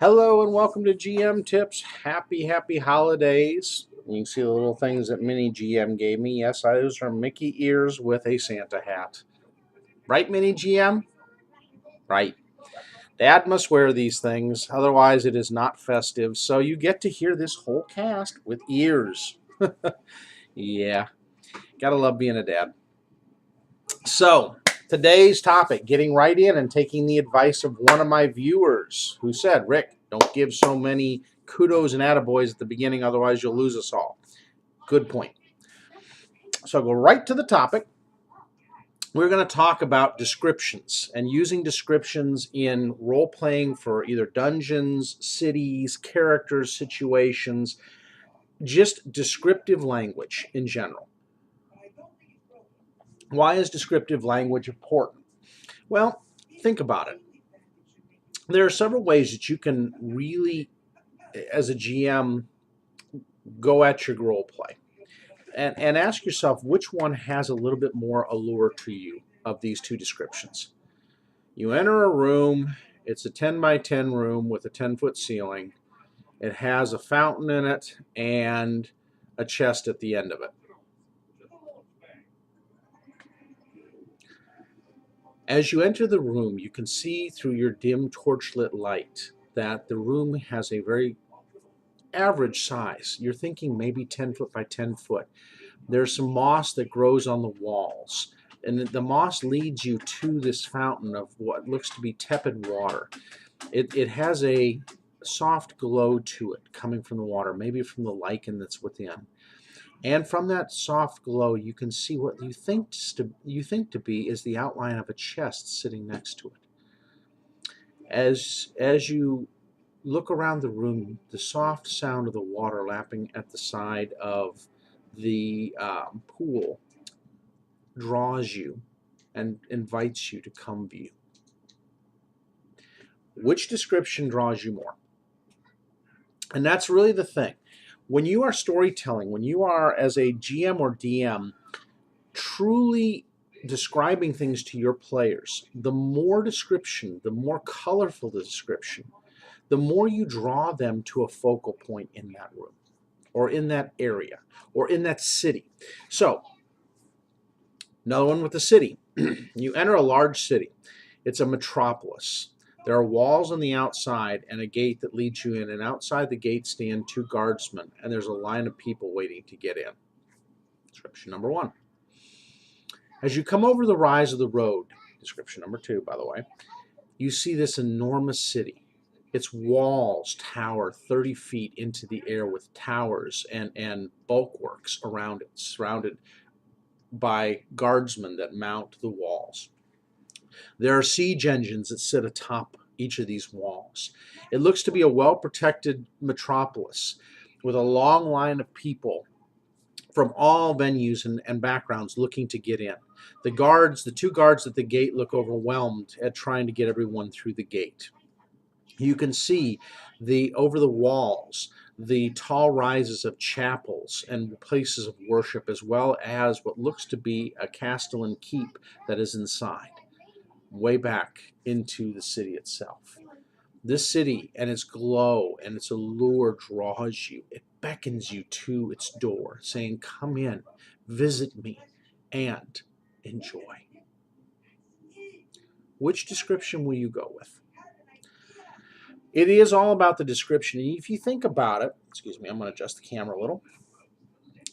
Hello and welcome to GM Tips. Happy holidays. You can see the little things that Mini GM gave me. Yes, those are Mickey ears with a Santa hat. Right, Mini GM? Right. Dad must wear these things, otherwise it is not festive. So you get to hear this whole cast with ears. Yeah, gotta love being a dad. So, today's topic, getting right in and taking the advice of one of my viewers who said, Rick, don't give so many kudos and attaboys at the beginning, otherwise you'll lose us all. Good point. So I'll go right to the topic. We're going to talk about descriptions and using descriptions in role-playing for either dungeons, cities, characters, situations, just descriptive language in general. Why is descriptive language important? Well, think about it. There are several ways that you can really, as a GM, go at your role play. And ask yourself which one has a little bit more allure to you of these two descriptions. You enter a room, it's a 10 by 10 room with a 10-foot ceiling. It has a fountain in it and a chest at the end of it. As you enter the room, you can see through your dim torchlit light that the room has a very average size. You're thinking maybe 10 foot by 10 foot. There's some moss that grows on the walls, and the moss leads you to this fountain of what looks to be tepid water. It has a soft glow to it coming from the water, maybe from the lichen that's within. And from that soft glow, you can see what you think to be is the outline of a chest sitting next to it. As you look around the room, the soft sound of the water lapping at the side of the pool draws you and invites you to come view. Which description draws you more? And that's really the thing. When you are storytelling, when you are as a GM or DM truly describing things to your players, the more description, the more colorful the description, the more you draw them to a focal point in that room or in that area or in that city. So, another one with the city. You enter a large city. It's a metropolis. There are walls on the outside and a gate that leads you in, and outside the gate stand two guardsmen, and there's a line of people waiting to get in. Description number one. As you come over the rise of the road, description number two, by the way, you see this enormous city. Its walls tower 30 feet into the air with towers and bulwarks around it, surrounded by guardsmen that mount the walls. There are siege engines that sit atop each of these walls. It looks to be a well-protected metropolis with a long line of people from all venues and backgrounds looking to get in. The two guards at the gate look overwhelmed at trying to get everyone through the gate. You can see over the walls the tall rises of chapels and places of worship, as well as what looks to be a castellan keep that is inside, way back into the city itself. This city and its glow and its allure draws you. It beckons you to its door, saying, come in, visit me, and enjoy. Which description will you go with? It is all about the description. And if you think about it, excuse me, I'm going to adjust the camera a little.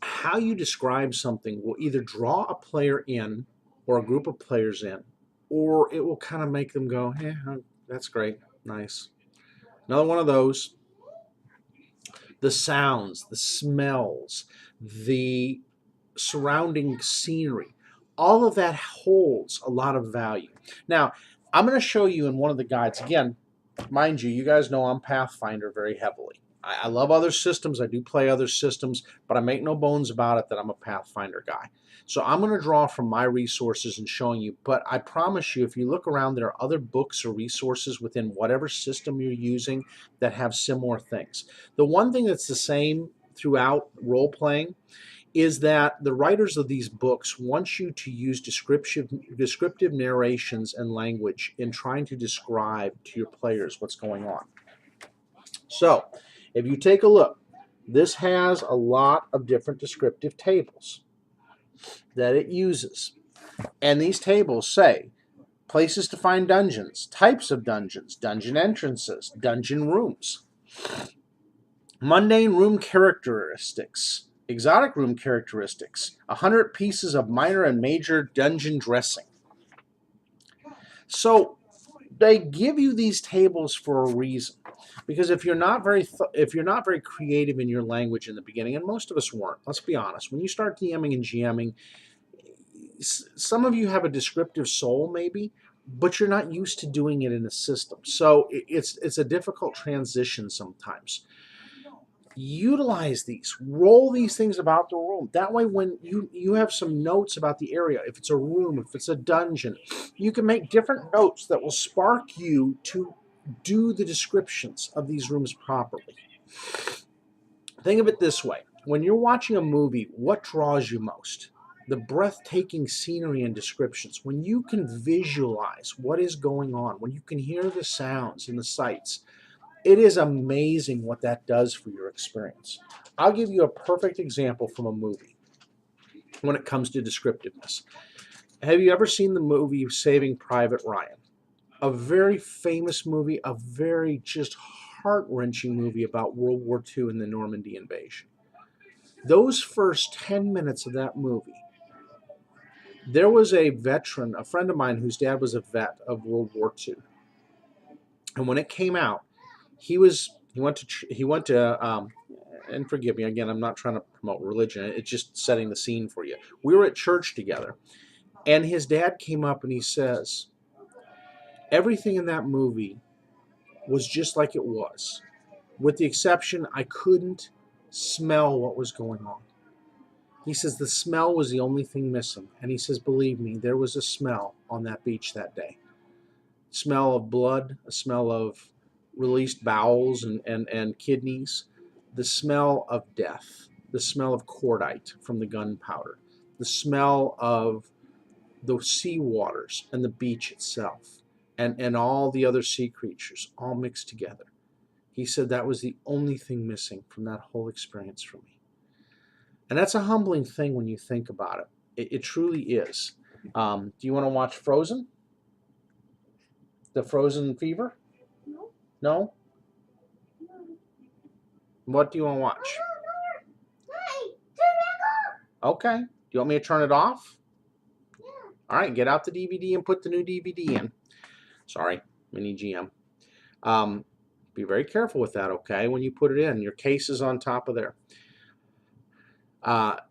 How you describe something will either draw a player in or a group of players in, or it will kind of make them go, that's great, nice. Another one of those. The sounds, the smells, the surrounding scenery, all of that holds a lot of value. Now, I'm going to show you in one of the guides, again, mind you, you guys know I'm Pathfinder very heavily. I love other systems. I do play other systems, but I make no bones about it that I'm a Pathfinder guy. So I'm going to draw from my resources and showing you, but I promise you, if you look around, there are other books or resources within whatever system you're using that have similar things. The one thing that's the same throughout role-playing is that the writers of these books want you to use descriptive narrations and language in trying to describe to your players what's going on. So if you take a look, this has a lot of different descriptive tables that it uses. And these tables say places to find dungeons, types of dungeons, dungeon entrances, dungeon rooms, mundane room characteristics, exotic room characteristics, 100 pieces of minor and major dungeon dressing. So they give you these tables for a reason, because if you're not very creative in your language in the beginning, and most of us weren't, let's be honest, when you start DMing and GMing, some of you have a descriptive soul maybe, but you're not used to doing it in a system, so it's a difficult transition sometimes. Utilize these, roll these things about the room. That way when you have some notes about the area, if it's a room, if it's a dungeon, you can make different notes that will spark you to do the descriptions of these rooms properly. Think of it this way. When you're watching a movie, what draws you most? The breathtaking scenery and descriptions. When you can visualize what is going on, when you can hear the sounds and the sights, it is amazing what that does for your experience. I'll give you a perfect example from a movie when it comes to descriptiveness. Have you ever seen the movie Saving Private Ryan? A very famous movie, a very just heart-wrenching movie about World War II and the Normandy invasion. Those first 10 minutes of that movie, there was a veteran, a friend of mine whose dad was a vet of World War II. And when it came out, he went to and forgive me again, I'm not trying to promote religion, it's just setting the scene for you. We were at church together, and his dad came up and he says, everything in that movie was just like it was, with the exception I couldn't smell what was going on. He says the smell was the only thing missing, and he says, believe me, there was a smell on that beach that day. Smell of blood, a smell of released bowels and kidneys, the smell of death, the smell of cordite from the gunpowder, the smell of the sea waters and the beach itself, and all the other sea creatures all mixed together. He said that was the only thing missing from that whole experience for me. And that's a humbling thing when you think about it. It truly is. Do you want to watch Frozen? The Frozen Fever? No. No? What do you want to watch? Okay. Do you want me to turn it off? Yeah. All right, get out the DVD and put the new DVD in. Sorry, mini GM. Be very careful with that, okay, when you put it in. Your case is on top of there.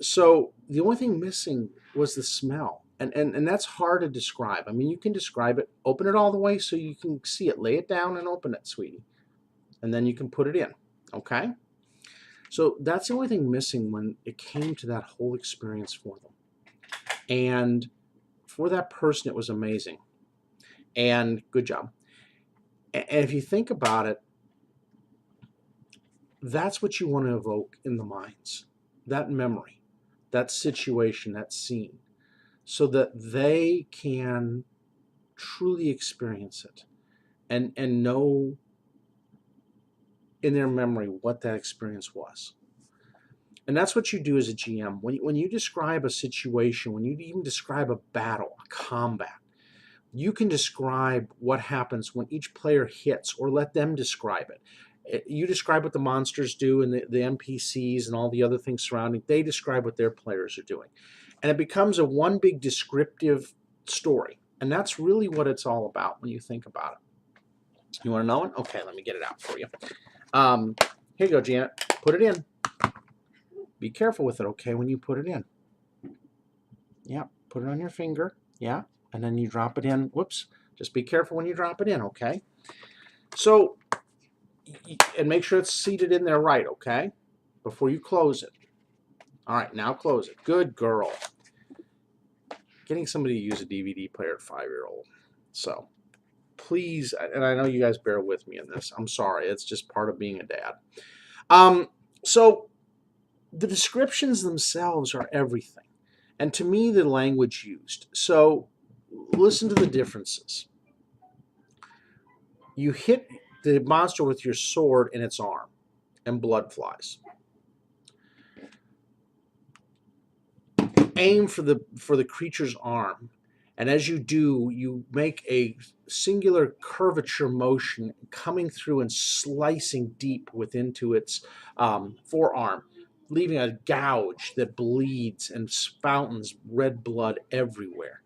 So the only thing missing was the smell. And that's hard to describe. I mean, you can describe it. Open it all the way so you can see it. Lay it down and open it, sweetie. And then you can put it in, okay? So that's the only thing missing when it came to that whole experience for them. And for that person, it was amazing. And good job. And if you think about it, that's what you want to evoke in the minds. That memory, that situation, that scene, so that they can truly experience it and know in their memory what that experience was. And that's what you do as a GM. When you describe a situation, when you even describe a battle, a combat, you can describe what happens when each player hits, or let them describe it. You describe what the monsters do and the NPCs and all the other things surrounding. They describe what their players are doing. And it becomes a one big descriptive story. And that's really what it's all about when you think about it. You want to know it? Okay, let me get it out for you. Here you go, Janet. Put it in. Be careful with it, okay, when you put it in. Yeah, put it on your finger. Yeah, and then you drop it in. Whoops. Just be careful when you drop it in, okay? So, and make sure it's seated in there right, okay? Before you close it. All right, now close it. Good girl. Getting somebody to use a DVD player at 5-year-old. So, please, and I know you guys bear with me in this. I'm sorry. It's just part of being a dad. So, the descriptions themselves are everything. And to me, the language used. So, listen to the differences. You hit the monster with your sword in its arm, and blood flies. Aim for the creature's arm, and as you do, you make a singular curvature motion coming through and slicing deep into its forearm, leaving a gouge that bleeds and fountains red blood everywhere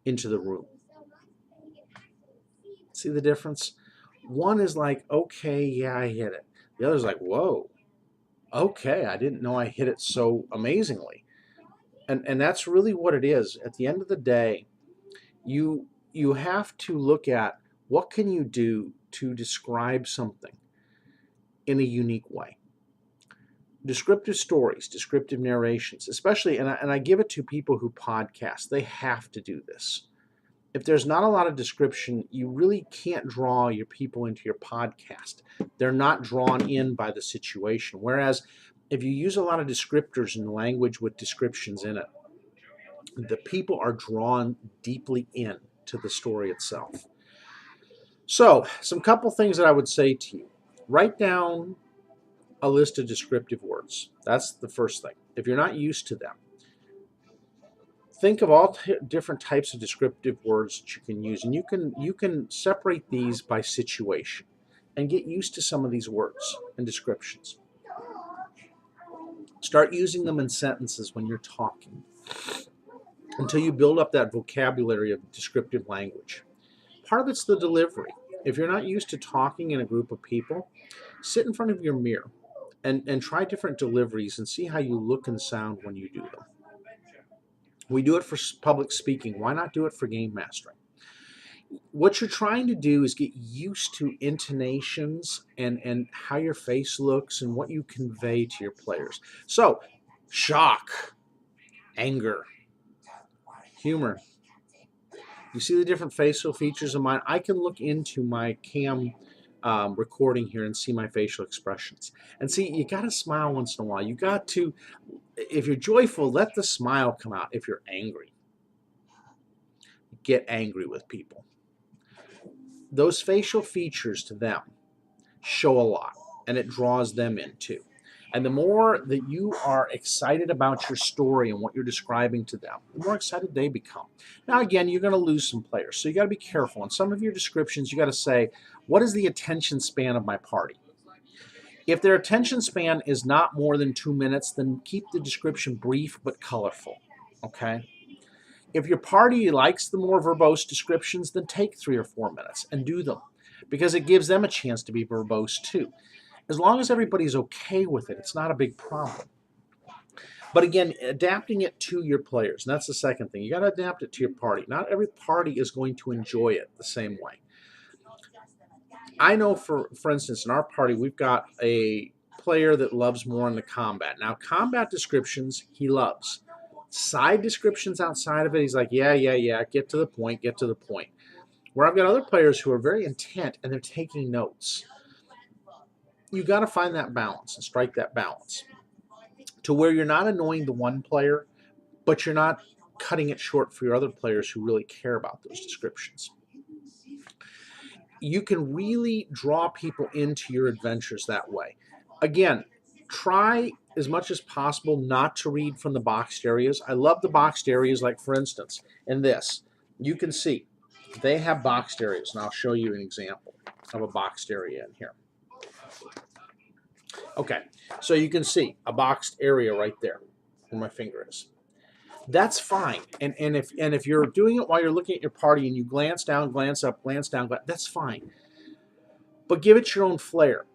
into the room. See the difference? One is like, okay, yeah, I hit it. The other's like, whoa, okay, I didn't know I hit it so amazingly. And that's really what it is. At the end of the day, you have to look at what can you do to describe something in a unique way. Descriptive stories, descriptive narrations, especially, and I give it to people who podcast, they have to do this. If there's not a lot of description, you really can't draw your people into your podcast. They're not drawn in by the situation. Whereas if you use a lot of descriptors and language with descriptions in it, the people are drawn deeply in to the story itself. So, some couple things that I would say to you. Write down a list of descriptive words. That's the first thing. If you're not used to them, think of all different types of descriptive words that you can use, and you can separate these by situation and get used to some of these words and descriptions. Start using them in sentences when you're talking until you build up that vocabulary of descriptive language. Part of it's the delivery. If you're not used to talking in a group of people, sit in front of your mirror and try different deliveries and see how you look and sound when you do them. We do it for public speaking. Why not do it for game mastering? What you're trying to do is get used to intonations and how your face looks and what you convey to your players. So, shock, anger, humor. You see the different facial features of mine? I can look into my cam recording here and see my facial expressions. And see, you got to smile once in a while. You got to, if you're joyful, let the smile come out. If you're angry, get angry with people. Those facial features to them show a lot, and it draws them in too. And the more that you are excited about your story and what you're describing to them, the more excited they become. Now, again, you're going to lose some players, so you got to be careful. In some of your descriptions, you got to say, what is the attention span of my party? If their attention span is not more than 2 minutes, then keep the description brief but colorful, okay? If your party likes the more verbose descriptions, then take 3 or 4 minutes and do them, because it gives them a chance to be verbose too. As long as everybody's okay with it, it's not a big problem. But again, adapting it to your players, and that's the second thing. You got to adapt it to your party. Not every party is going to enjoy it the same way. I know, for instance, in our party, we've got a player that loves more in the combat. Now, combat descriptions, he loves. Side descriptions outside of it, he's like, yeah, get to the point. Where I've got other players who are very intent and they're taking notes. You got to find that balance and strike that balance to where you're not annoying the one player, but you're not cutting it short for your other players who really care about those descriptions. You can really draw people into your adventures that way. Again, try as much as possible not to read from the boxed areas. I love the boxed areas, like for instance, in this, you can see they have boxed areas, and I'll show you an example of a boxed area in here. Okay, so you can see a boxed area right there where my finger is. That's fine. And if you're doing it while you're looking at your party and you glance down, glance up, glance down, that's fine. But give it your own flair.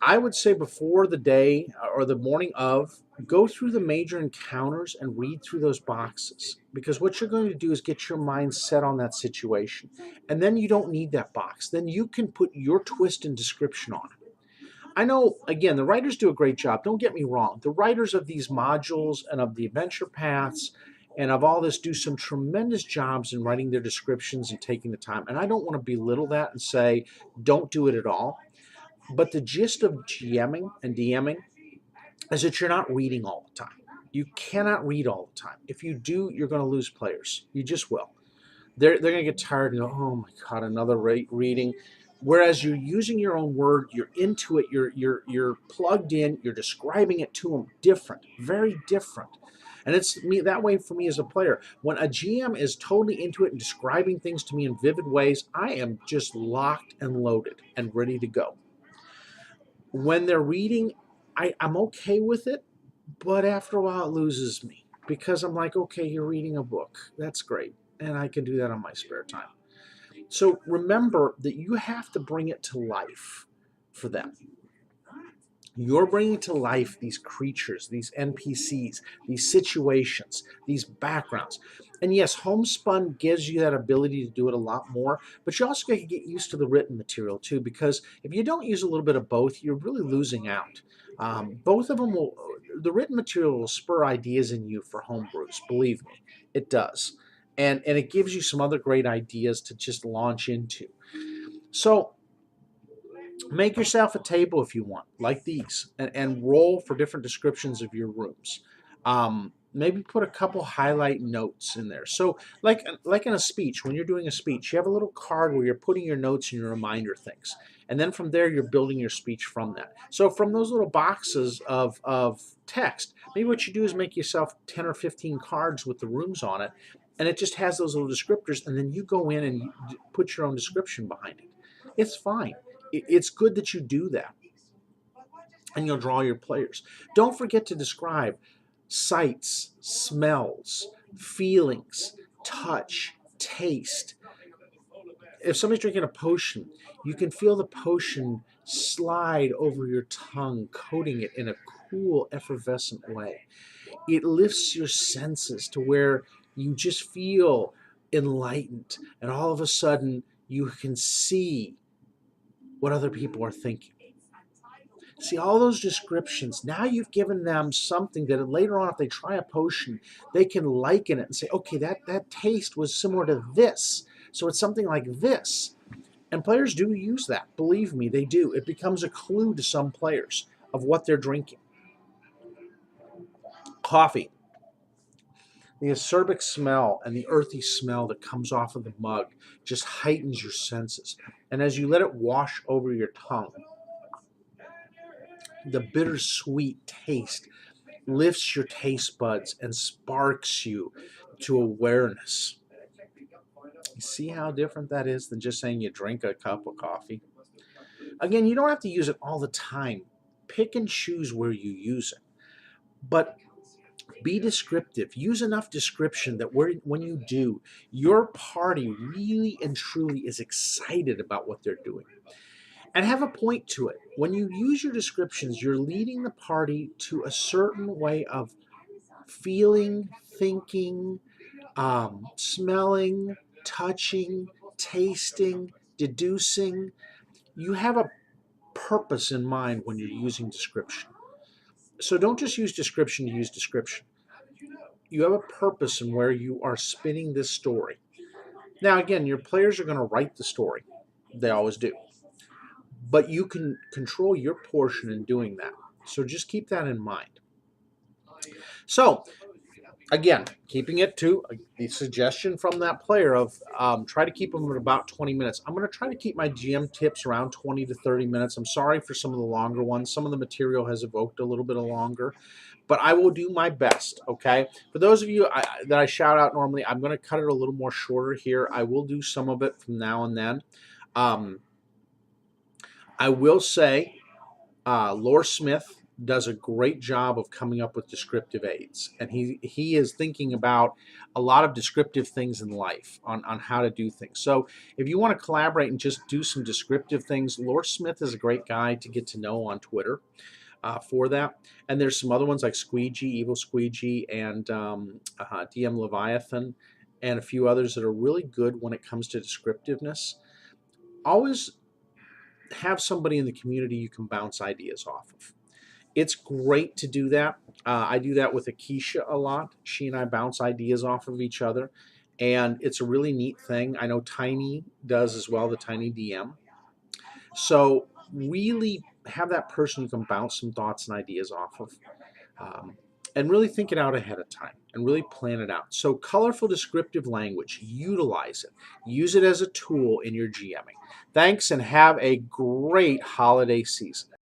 I would say before the day or the morning of, go through the major encounters and read through those boxes, because what you're going to do is get your mind set on that situation. And then you don't need that box. Then you can put your twist and description on it. I know, again, the writers do a great job. Don't get me wrong. The writers of these modules and of the adventure paths and of all this do some tremendous jobs in writing their descriptions and taking the time. And I don't want to belittle that and say, don't do it at all. But the gist of GMing and DMing is that you're not reading all the time. You cannot read all the time. If you do, you're going to lose players. You just will. They're going to get tired and go, oh my God, another reading. Whereas you're using your own word, you're into it, you're plugged in, you're describing it to them. Different, very different. And it's me that way for me as a player. When a GM is totally into it and describing things to me in vivid ways, I am just locked and loaded and ready to go. When they're reading, I'm okay with it, but after a while it loses me because I'm like, okay, you're reading a book. That's great. And I can do that on my spare time. So remember that you have to bring it to life for them. You're bringing to life these creatures, these NPCs, these situations, these backgrounds. And yes, homespun gives you that ability to do it a lot more, but you also got to get used to the written material too, because if you don't use a little bit of both, you're really losing out. Both of them will, the written material will spur ideas in you for homebrews, believe me, it does. And it gives you some other great ideas to just launch into. So, make yourself a table if you want, like these, and roll for different descriptions of your rooms. Maybe put a couple highlight notes in there. So, like in a speech, when you're doing a speech, you have a little card where you're putting your notes and your reminder things, and then from there you're building your speech from that. So, from those little boxes of text, maybe what you do is make yourself 10 or 15 cards with the rooms on it, and it just has those little descriptors, and then you go in and you put your own description behind it. It's fine. It's good that you do that, and you'll draw your players. Don't forget to describe sights, smells, feelings, touch, taste. If somebody's drinking a potion, you can feel the potion slide over your tongue, coating it in a cool, effervescent way. It lifts your senses to where you just feel enlightened, and all of a sudden you can see what other people are thinking. See, all those descriptions, now you've given them something that later on, if they try a potion, they can liken it and say, okay, that taste was similar to this. So it's something like this. And players do use that. Believe me, they do. It becomes a clue to some players of what they're drinking. Coffee. The acerbic smell and the earthy smell that comes off of the mug just heightens your senses. And as you let it wash over your tongue, the bittersweet taste lifts your taste buds and sparks you to awareness. You see how different that is than just saying you drink a cup of coffee? Again, you don't have to use it all the time. Pick and choose where you use it. But be descriptive. Use enough description that when you do, your party really and truly is excited about what they're doing. And have a point to it. When you use your descriptions, you're leading the party to a certain way of feeling, thinking, smelling, touching, tasting, deducing. You have a purpose in mind when you're using description. So don't just use description to use description. You have a purpose in where you are spinning this story. Now, again, your players are going to write the story. They always do. But you can control your portion in doing that. So just keep that in mind. So, again, keeping it to the suggestion from that player of try to keep them at about 20 minutes. I'm going to try to keep my GM tips around 20 to 30 minutes. I'm sorry for some of the longer ones. Some of the material has evoked a little bit of longer, but I will do my best, okay? For those of you that I shout out normally, I'm going to cut it a little more shorter here. I will do some of it from now and then. I will say Lore Smith does a great job of coming up with descriptive aids, and he is thinking about a lot of descriptive things in life on how to do things. So if you want to collaborate and just do some descriptive things, Lore Smith is a great guy to get to know on Twitter for that. And there's some other ones like Squeegee, Evil Squeegee, and DM Leviathan, and a few others that are really good when it comes to descriptiveness. Always have somebody in the community you can bounce ideas off of. It's great to do that. I do that with Akeisha a lot. She and I bounce ideas off of each other, and it's a really neat thing. I know Tiny does as well, the Tiny DM. So really have that person you can bounce some thoughts and ideas off of. and really think it out ahead of time and really plan it out. So colorful descriptive language, utilize it. Use it as a tool in your GMing. Thanks and have a great holiday season.